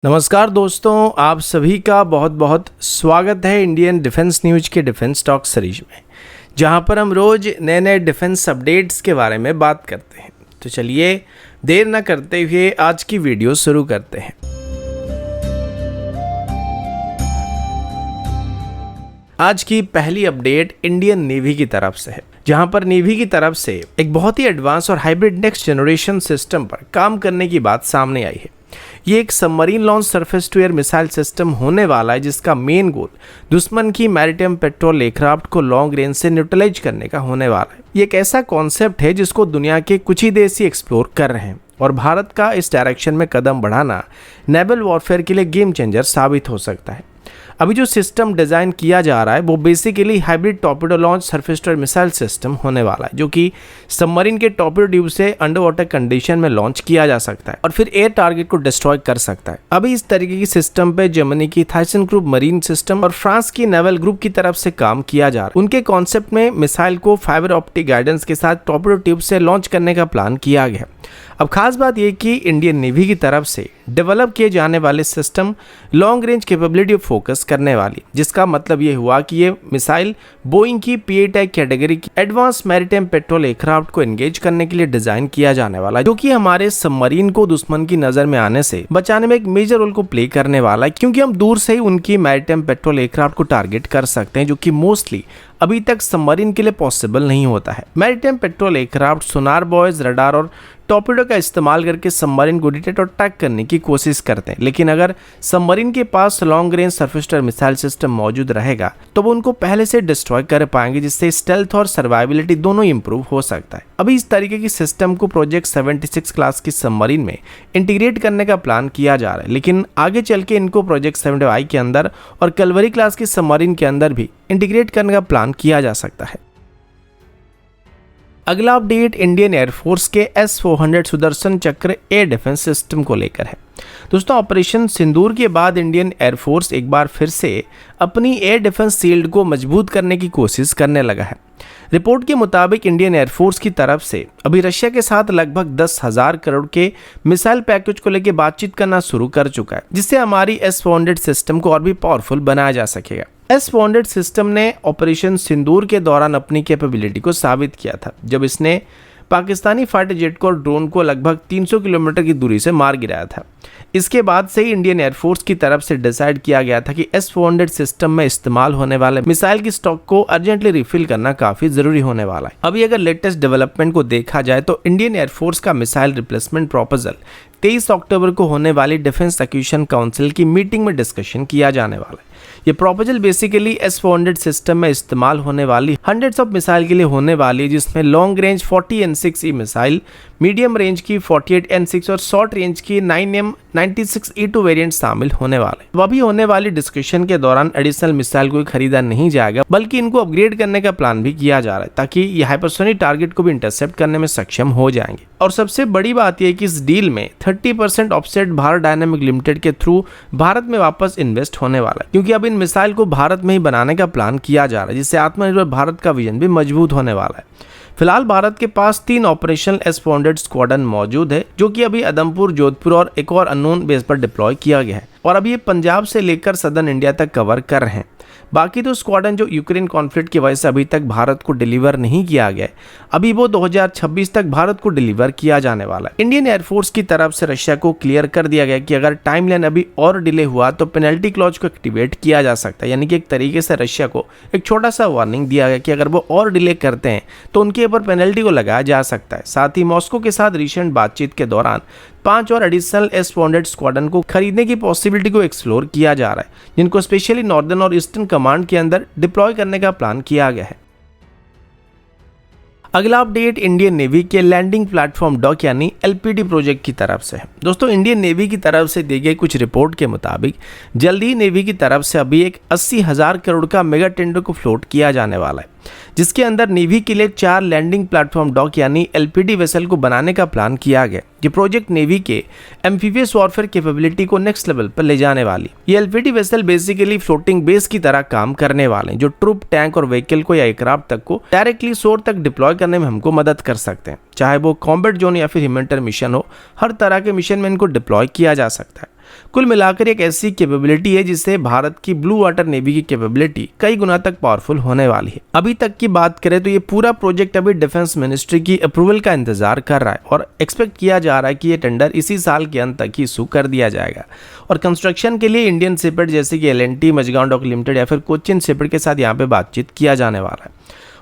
नमस्कार दोस्तों, आप सभी का बहुत बहुत स्वागत है इंडियन डिफेंस न्यूज के डिफेंस टॉक सीरीज में, जहां पर हम रोज नए नए डिफेंस अपडेट्स के बारे में बात करते हैं। तो चलिए देर न करते हुए आज की वीडियो शुरू करते हैं। आज की पहली अपडेट इंडियन नेवी की तरफ से है, जहां पर नेवी की तरफ से एक बहुत ही एडवांस और हाइब्रिड नेक्स्ट जनरेशन सिस्टम पर काम करने की बात सामने आई है। ये एक submarine launch surface to air missile system होने वाला है, जिसका मेन गोल दुश्मन की मैरीटाइम पेट्रोल एयरक्राफ्ट को लॉन्ग रेंज से न्यूट्रलाइज करने का होने वाला है। ये एक ऐसा कॉन्सेप्ट है जिसको दुनिया के कुछ ही देश ही एक्सप्लोर कर रहे हैं, और भारत का इस डायरेक्शन में कदम बढ़ाना नेवल वॉरफेयर के लिए गेम चेंजर साबित हो सकता है। अभी जो सिस्टम डिज़ाइन किया जा रहा है वो basically hybrid torpedo launch surface to air missile system होने वाला है, जो कि सबमरीन के टॉर्पेडो ट्यूब से अंडर वाटर कंडीशन में लॉन्च किया जा सकता है और फिर एयर टारगेट को डिस्ट्रॉय कर सकता है। अभी इस तरीके की सिस्टम पे जर्मनी की थाइसन ग्रुप मरीन सिस्टम और फ्रांस की नेवल ग्रुप की तरफ से काम किया जा रहा है। उनके कॉन्सेप्ट में मिसाइल को फाइबर ऑप्टिक गाइडेंस के साथ टॉर्पेडो ट्यूब से लॉन्च करने का प्लान किया गया। अब खास बात यह कि इंडियन नेवी की तरफ से डेवलप किए जाने वाले system long range capability focus करने वाली, जिसका मतलब ये हुआ कि ये मिसाइल बोइंग की P-8I कैटेगरी की एडवांस मैरीटाइम पेट्रोल एयरक्राफ्ट को एंगेज करने के लिए डिजाइन किया जाने वाला है, जो कि हमारे सबमरीन को दुश्मन की नजर में आने से बचाने में एक मेजर रोल को प्ले करने वाला है, क्योंकि हम दूर से ही उनकी मैरीटाइम पेट्रोल एयरक्राफ्ट को टारगेट कर सकते हैं, जो कि मोस्टली अभी तक सबमरीन के लिए पॉसिबल नहीं होता है। मैरीटाइम पेट्रोल एयरक्राफ्ट सोनार बॉयज, रडार और टॉर्पेडो का इस्तेमाल करके सबमरीन को डिटेक्ट और ट्रैक करने की कोशिश करते हैं, लेकिन अगर सबमरीन के पास long range surface to air missile system मौजूद रहेगा तो वो उनको पहले से डिस्ट्रॉय कर पाएंगे, जिससे स्टेल्थ और सर्वाइबिलिटी दोनों इंप्रूव हो सकता है। अभी इस तरीके की सिस्टम को प्रोजेक्ट 76 क्लास की सबमरीन में इंटीग्रेट करने का प्लान किया जा रहा है, लेकिन आगे चल के इनको प्रोजेक्ट 75 के अंदर और कलवरी क्लास की सबमरीन के अंदर भी इंटीग्रेट करने का प्लान किया जा सकता है। अगला अपडेट इंडियन एयरफोर्स के S-400 सुदर्शन चक्र एयर डिफेंस सिस्टम को लेकर है। दोस्तों, ऑपरेशन सिंदूर के बाद इंडियन एयरफोर्स एक बार फिर से अपनी एयर डिफेंस शील्ड को मजबूत करने की कोशिश करने लगा है। रिपोर्ट के मुताबिक इंडियन एयरफोर्स की तरफ से अभी रशिया के साथ लगभग 10,000 करोड़ के मिसाइल पैकेज को लेकर बातचीत करना शुरू कर चुका है, जिससे हमारी S-400 सिस्टम को और भी पावरफुल बनाया जा सकेगा। S-400 सिस्टम ने ऑपरेशन सिंदूर के दौरान अपनी कैपेबिलिटी को साबित किया था, जब इसने पाकिस्तानी फाइटर जेट को और ड्रोन को लगभग 300 किलोमीटर की दूरी से मार गिराया था। इसके बाद से ही इंडियन एयरफोर्स की तरफ से डिसाइड किया गया था कि S-400 सिस्टम में इस्तेमाल होने वाले मिसाइल की स्टॉक को अर्जेंटली रिफिल करना काफी जरूरी होने वाला है। अभी अगर लेटेस्ट डेवलपमेंट को देखा जाए तो इंडियन एयरफोर्स का मिसाइल रिप्लेसमेंट प्रपोजल 23 अक्टूबर को होने वाली डिफेंस एक्विजिशन काउंसिल की मीटिंग में डिस्कशन किया जाने वाला है। ये प्रपोजल बेसिकली S-400 सिस्टम में इस्तेमाल होने वाली हंड्रेड्स ऑफ मिसाइल के लिए होने वाली है, जिसमें long range 40N6E missile, medium range की 48N6 और शॉर्ट रेंज की 9M96E2 वेरिएंट शामिल होने वाले। अभी होने वाली डिस्कशन के दौरान एडिशनल मिसाइल को खरीदा नहीं जाएगा, बल्कि इनको अपग्रेड करने का प्लान भी किया जा रहा है, ताकि ये हाइपरसोनिक टारगेट को भी इंटरसेप्ट करने में सक्षम हो जाएंगे। और सबसे बड़ी बात यह है कि इस डील में 30% ऑफसेट भारत डायनामिक लिमिटेड के थ्रू भारत में वापस इन्वेस्ट होने वाला है, क्योंकि अब इन मिसाइल को भारत में ही बनाने का प्लान किया जा रहा है, जिससे आत्मनिर्भर भारत का विजन भी मजबूत होने वाला है। फिलहाल भारत के पास 3 ऑपरेशनल S-400 स्क्वाड्रन मौजूद है, जो कि अभी उधमपुर, जोधपुर और एक और अननोन बेस पर डिप्लॉय किया गया है, और अभी ये पंजाब से लेकर सदर्न इंडिया तक कवर कर रहे हैं। बाकी तो स्क्वाड्रन जो यूक्रेन कॉन्फ्लिक्ट की वजह से अभी तक भारत को डिलीवर नहीं किया गया, अभी वो 2026 तक भारत को डिलीवर किया जाने वाला है। इंडियन एयरफोर्स की तरफ से रशिया को क्लियर कर दिया गया कि अगर टाइमलाइन अभी और डिले हुआ तो पेनल्टी क्लॉज को एक्टिवेट किया जा सकता है, यानी कि एक तरीके से रशिया को एक छोटा सा वार्निंग दिया गया कि अगर वो और डिले करते हैं तो उनके ऊपर पेनल्टी को लगाया जा सकता है। साथ ही मॉस्को के साथ रिसेंट बातचीत के दौरान 5 और एडिशनल S-400 स्क्वाड्रन को खरीदने की पॉसिबिलिटी को एक्सप्लोर किया जा रहा है, जिनको स्पेशली नॉर्दर्न और ईस्टर्न कमांड के अंदर डिप्लॉय करने का प्लान किया गया है। अगला अपडेट इंडियन नेवी के लैंडिंग प्लेटफॉर्म डॉक यानी LPD प्रोजेक्ट की तरफ से है। दोस्तों, इंडियन नेवी की तरफ से दी गई कुछ रिपोर्ट के मुताबिक जल्दी ही नेवी की तरफ से अभी एक 80,000 करोड़ का मेगा टेंडर को फ्लोट किया जाने वाला है, जिसके अंदर नेवी के लिए 4 लैंडिंग प्लेटफॉर्म डॉक यानी LPD वेसल को बनाने का प्लान किया गया। ये प्रोजेक्ट नेवी के एम्फीबियस वॉरफेयर कैपेबिलिटी को नेक्स्ट लेवल पर ले जाने वाली। ये LPD vessel basically floating base की तरह काम करने वाले हैं, जो ट्रूप, टैंक और व्हीकल को या एयरक्राफ्ट तक को डायरेक्टली शोर तक डिप्लॉय करने में हमको मदद कर सकते हैं। चाहे वो कॉम्बैट जोन या फिर ह्यूमैनिटेरियन मिशन हो, हर तरह के मिशन में इनको डिप्लॉय किया जा सकता है। कुल मिलाकर एक ऐसी कैपेबिलिटी है जिससे भारत की ब्लू वाटर नेवी की कैपेबिलिटी कई गुना तक पावरफुल होने वाली है। अभी तक की बात करें तो ये पूरा प्रोजेक्ट अभी डिफेंस मिनिस्ट्री की अप्रूवल का इंतजार कर रहा है और एक्सपेक्ट किया जा रहा है कि ये टेंडर इसी साल के अंत तक ही इशू कर दिया जाएगा और कंस्ट्रक्शन के लिए इंडियन शिपयार्ड जैसे कि L&T, मझगांव डॉक लिमिटेड या फिर कोचिन शिपयार्ड के साथ यहाँ पे बातचीत किया जाने वाला है।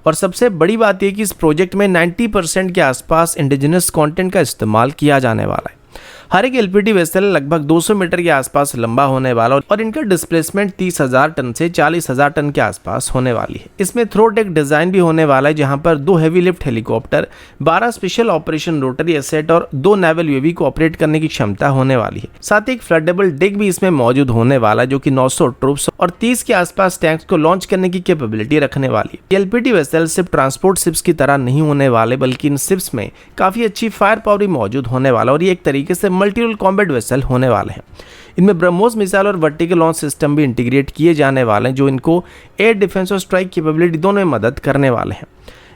और सबसे बड़ी बात यह कि इस प्रोजेक्ट में 90% के आसपास इंडिजिनस कंटेंट का इस्तेमाल किया जाने वाला है। हर एक LPD वेसल लगभग 200 मीटर के आसपास लंबा होने वाला और इनका डिस्प्लेसमेंट 30,000 टन से 40,000 टन के आसपास होने वाली है। इसमें थ्रो डेक डिजाइन भी होने वाला है जहां पर 2 heavy lift helicopter, 12 special operation rotary asset और 2 नेवल UAV को ऑपरेट करने की क्षमता होने वाली है। साथ ही एक फ्लडेबल डेक भी इसमें मौजूद होने वाला है जो कि 900 ट्रूप्स और 30 के आसपास टैंक्स को लॉन्च करने की कैपेबिलिटी रखने वाली है। LPD वेसल सिर्फ ट्रांसपोर्ट शिप्स की तरह नहीं होने वाले बल्कि इन शिप्स में काफी अच्छी फायर पावर भी मौजूद होने वाला और ये एक तरीके से मल्टी रोल कॉम्बैट वेसल होने वाले हैं। इनमें ब्रह्मोस मिसाइल और वर्टिकल लॉन्च सिस्टम भी इंटीग्रेट किए जाने वाले हैं जो इनको एयर डिफेंस और स्ट्राइक कैपेबिलिटी दोनों में मदद करने वाले हैं।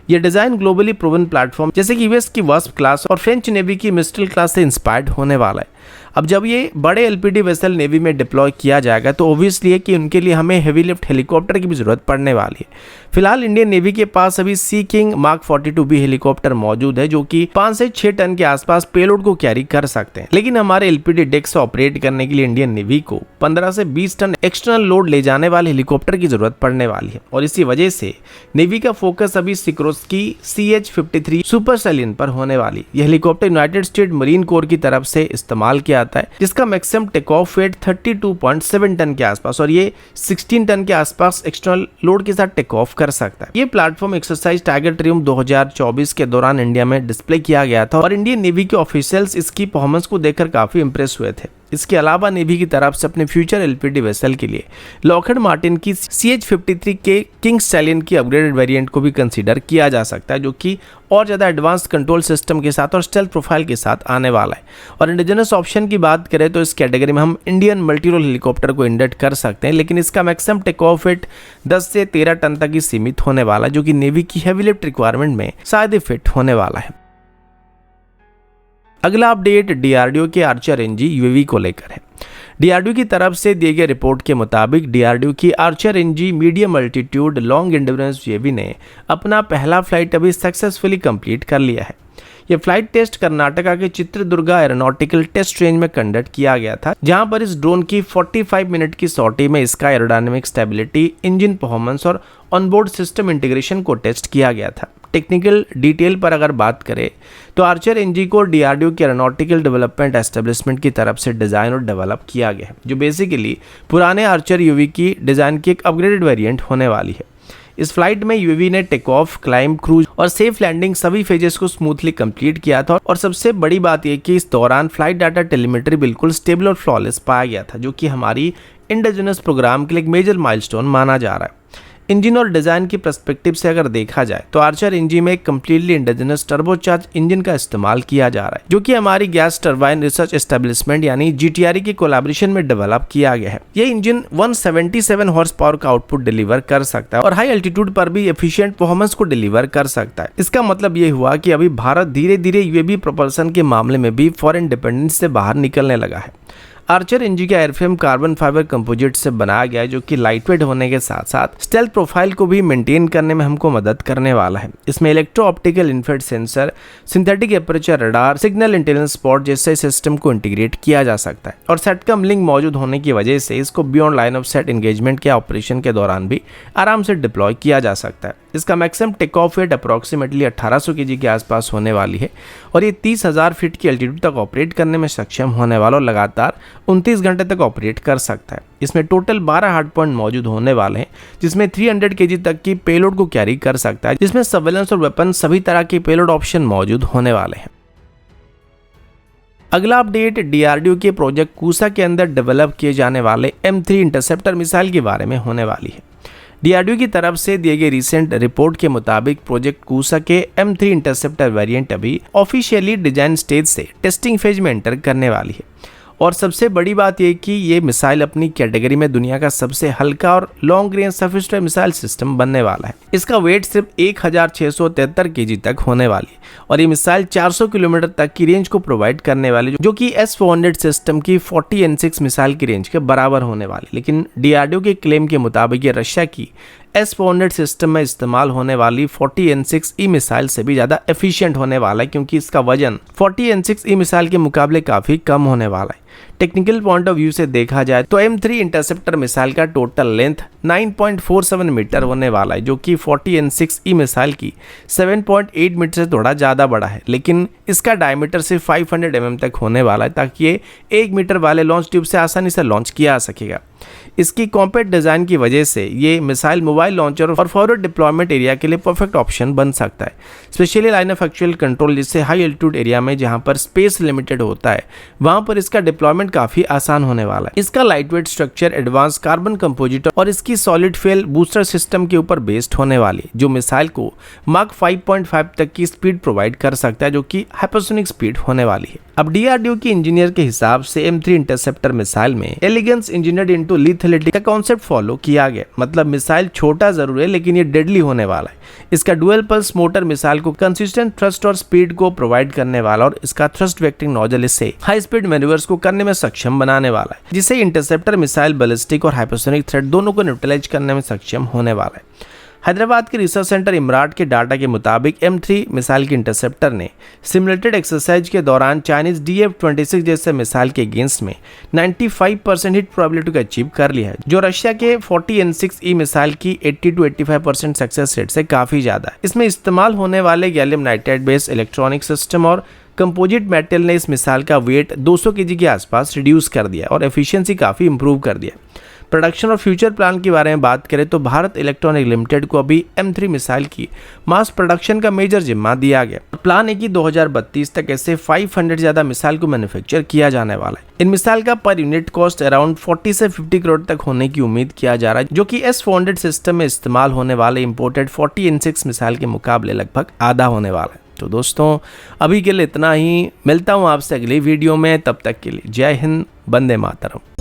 ये डिजाइन ग्लोबली प्रूवन प्लेटफॉर्म जैसे कि US की वास्प क्लास और फ्रेंच नेवी की मिस्टल क्लास से इंस्पायर्ड होने वाला है। अब जब ये बड़े LPD वेसल नेवी में डिप्लॉय किया जाएगा तो ऑब्वियसली है कि उनके लिए हमें हेवी लिफ्ट हेलीकॉप्टर की भी जरूरत पड़ने वाली है। फिलहाल इंडियन नेवी के पास अभी सी किंग मार्क 42B हेलीकॉप्टर मौजूद है जो कि 5 से 6 टन के आसपास पेलोड को कैरी कर सकते हैं, लेकिन हमारे LPD डेक से ऑपरेट करने के लिए इंडियन नेवी को 15 से 20 टन एक्सटर्नल लोड ले जाने वाले हेलीकॉप्टर की जरूरत पड़ने वाली है और इसी वजह से नेवी का फोकस अभी सिक्रोस्की CH-53 सुपर सैलियन पर होने वाली। यह helicopter United State Marine Corps की तरफ से इस्तेमाल किया जाता है जिसका maximum take off weight 32.7 ton के आसपास और ये 16 टन के आसपास एक्सटर्नल लोड के साथ टेक ऑफ कर सकता है। ये प्लेटफॉर्म एक्सरसाइज टाइगर ट्रियम्फ 2024 के दौरान इंडिया में डिस्प्ले किया गया था और इंडियन नेवी के ऑफिशियल्स इसकी परफॉर्मेंस को देखकर काफी इंप्रेस हुए थे। इसके अलावा नेवी की तरफ से अपने फ्यूचर LPD वेसल के लिए लॉकहीड मार्टिन की CH-53 के किंग स्टैलियन की अपग्रेडेड वेरिएंट को भी कंसीडर किया जा सकता है जो कि और ज़्यादा एडवांस कंट्रोल सिस्टम के साथ और स्टेल्थ प्रोफाइल के साथ आने वाला है। और इंडिजिनस ऑप्शन की बात करें तो इस कैटेगरी में हम इंडियन मल्टी रोल हेलीकॉप्टर को इंडेक्ट कर सकते हैं, लेकिन इसका मैक्सिमम टेक ऑफ वेट 10 से 13 टन तक ही सीमित होने वाला है जो कि नेवी की हेवी लिफ्ट रिक्वायरमेंट में शायद ही फिट होने वाला है। अगला अपडेट DRDO के आर्चर NG UAV को लेकर है। DRDO की तरफ से दिए गए रिपोर्ट के मुताबिक DRDO की Archer NG medium altitude long endurance UAV ने अपना पहला फ्लाइट अभी सक्सेसफुली कंप्लीट कर लिया है। यह फ्लाइट टेस्ट कर्नाटका के चित्रदुर्गा एरोनॉटिकल टेस्ट रेंज में कंडक्ट किया गया था जहां पर इस ड्रोन की 45 मिनट की सॉर्टी में इसका एरोडायनेमिक स्टेबिलिटी, इंजन परफॉर्मेंस और ऑनबोर्ड सिस्टम इंटीग्रेशन को टेस्ट किया गया था। टेक्निकल डिटेल पर अगर बात करें तो आर्चर NG को DRDO के एरोनॉटिकल डेवलपमेंट एस्टेब्लिशमेंट की तरफ से डिज़ाइन और डेवलप किया गया है जो बेसिकली पुराने आर्चर UAV की डिज़ाइन की एक अपग्रेडेड वेरिएंट होने वाली है। इस फ्लाइट में UAV ने टेक ऑफ, क्लाइंब, क्रूज और सेफ लैंडिंग सभी फेजेस को स्मूथली कंप्लीट किया था और सबसे बड़ी बात यह कि इस दौरान फ्लाइट डाटा टेलीमेट्री बिल्कुल स्टेबल और फ्लॉलेस पाया गया था जो कि हमारी इंडिजिनस प्रोग्राम के लिए एक मेजर माइलस्टोन माना जा रहा है। इंजन और डिज़ाइन की पर्सपेक्टिव से अगर देखा जाए तो आर्चर NG में एक कम्प्लीटली इंडिजिनस टर्बोचार्ज इंजन का इस्तेमाल किया जा रहा है जो कि हमारी गैस टरबाइन रिसर्च एस्टेब्लिशमेंट यानी GTRE की कोलैबोरेशन में डेवलप किया गया है। यह इंजन 177 हॉर्स पावर का आउटपुट डिलीवर कर सकता है और हाई एल्टीट्यूड पर भी एफिशिएंट परफॉर्मेंस को डिलीवर कर सकता है। इसका मतलब ये हुआ कि अभी भारत धीरे धीरे UAV प्रोपल्सन के मामले में भी फॉरेन डिपेंडेंस से बाहर निकलने लगा है। आर्चर NG का एयरफ्रेम कार्बन फाइबर कंपोजिट से बनाया गया है जो कि लाइटवेट होने के साथ साथ स्टेल्थ प्रोफाइल को भी मेंटेन करने में हमको मदद करने वाला है। इसमें electro optical infrared sensor, synthetic aperture radar, signal intelligence spot जैसे सिस्टम को इंटीग्रेट किया जा सकता है और सेटकम लिंक मौजूद होने की वजह से इसको beyond line of set engagement के ऑपरेशन के दौरान भी आराम से डिप्लॉय किया जा सकता है। इसका maximum take off weight approximately 1800 kg के आसपास होने वाली है और ये 30,000 फीट की एल्टीट्यूड तक ऑपरेट करने में सक्षम होने वाला और लगातार 29 घंटे तक ऑपरेट कर सकता है। इसमें टोटल 12 हार्ड पॉइंट मौजूद होने वाले हैं जिसमें 300 kg तक की पेलोड को कैरी कर सकता है, जिसमें सर्वेलेंस और वेपन सभी तरह के पेलोड ऑप्शन मौजूद होने वाले हैं। अगला अपडेट DRDO के प्रोजेक्ट कूसा के अंदर डेवलप किए जाने वाले M3 इंटरसेप्टर मिसाइल के बारे में होने वाली है। DRDO की तरफ से दिए गए रिसेंट रिपोर्ट के मुताबिक प्रोजेक्ट कूसा के M3 इंटरसेप्टर वेरिएंट अभी ऑफिशियली डिजाइन स्टेज से टेस्टिंग फेज में एंटर करने वाली है और सबसे बड़ी बात यह कि ये मिसाइल अपनी कैटेगरी में दुनिया का सबसे हल्का और long range surface to air missile system बनने वाला है। इसका वेट सिर्फ 1673 केजी तक होने वाली है और ये मिसाइल 400 किलोमीटर तक की रेंज को प्रोवाइड करने वाली, जो कि S-400 सिस्टम की 40N6 मिसाइल की रेंज के बराबर होने वाली। लेकिन DRDO के क्लेम के मुताबिक ये रशिया की S-400 सिस्टम में इस्तेमाल होने वाली 40N6E मिसाइल से भी ज़्यादा एफिशिएंट होने वाला है, क्योंकि इसका वजन 40N6E मिसाइल के मुकाबले काफ़ी कम होने वाला है। टेक्निकल पॉइंट ऑफ व्यू से देखा जाए तो M3 इंटरसेप्टर मिसाइल का टोटल लेंथ 9.47 मीटर होने वाला है, जो कि 40N6E मिसाइल की 7.8 मीटर से थोड़ा ज़्यादा बड़ा है। लेकिन इसका डायमीटर सिर्फ 500 mm तक होने वाला है, ताकि ये 1 मीटर वाले लॉन्च ट्यूब से आसानी से लॉन्च किया जा सकेगा। इसकी कॉम्पैक्ट डिज़ाइन की वजह से ये मिसाइल मोबाइल लॉन्चर और फॉरवर्ड डिप्लॉयमेंट एरिया के लिए परफेक्ट ऑप्शन बन सकता है, specially line of actual control, जिससे हाई एल्टीट्यूड एरिया में जहां पर स्पेस लिमिटेड होता है वहां पर इसका डिप्लॉयमेंट काफ़ी आसान होने वाला है। इसका lightweight structure advance carbon composite और इसकी सॉलिड फ्यूल बूस्टर सिस्टम के ऊपर बेस्ड होने वाली है, जो मिसाइल को माक 5.5 तक की स्पीड प्रोवाइड कर सकता है, जो कि हाइपरसोनिक स्पीड होने वाली है। अब DRDO के इंजीनियर के हिसाब से M3 इंटरसेप्टर मिसाइल में एलिगेंस इंजीनियर्ड इनटू लीथलिटी का कॉन्सेप्ट फॉलो किया गया। मतलब मिसाइल छोटा जरूर है, लेकिन ये डेडली होने वाला है। इसका डुअल पल्स मोटर मिसाइल को कंसिस्टेंट थ्रस्ट और स्पीड को प्रोवाइड करने वाला और इसका थ्रस्ट वेक्टिंग नोजल इससे हाई स्पीड मैन्यूवर्स को करने में सक्षम बनाने वाला है, जिससे इंटरसेप्टर मिसाइल बैलिस्टिक और हाइपरसोनिक थ्रेट दोनों को न्यूट्रलाइज करने में सक्षम होने वाला है। हैदराबाद के रिसर्च सेंटर इमराट के डाटा के मुताबिक M3 मिसाइल के इंटरसेप्टर ने सिमुलेटेड एक्सरसाइज के दौरान चाइनीज DF-26 जैसे मिसाइल के अगेंस्ट में 95% हिट प्रोबेबिलिटी को अचीव कर लिया है, जो रशिया के 40N6E मिसाइल की 80 to 85% सक्सेस रेट से काफ़ी ज़्यादा है। इसमें इस्तेमाल होने वाले gallium nitride based electronic system और कंपोजिट मेटल ने इस मिसाइल का वेट 200 kg के आसपास रिड्यूस कर दिया और एफिशिएंसी काफ़ी इंप्रूव कर दिया। प्रोडक्शन और फ्यूचर प्लान के बारे में बात करें तो भारत इलेक्ट्रॉनिक लिमिटेड को अभी M3 मिसाइल की मास प्रोडक्शन का मेजर जिम्मा दिया गया। प्लान है कि 2032 तक ऐसे 500 ज़्यादा मिसाइल को मैन्युफैक्चर किया जाने वाला है। इन मिसाइल का पर यूनिट कॉस्ट अराउंड 40 से 50 करोड़ तक होने की उम्मीद किया जा रहा है, जो कि S-400 सिस्टम में इस्तेमाल होने वाले इंपोर्टेड 40N6 मिसाइल के मुकाबले लगभग आधा होने वाला है। तो दोस्तों अभी के लिए इतना ही, मिलता हूँ आपसे अगली वीडियो में, तब तक के लिए जय हिंद, वंदे मातरम।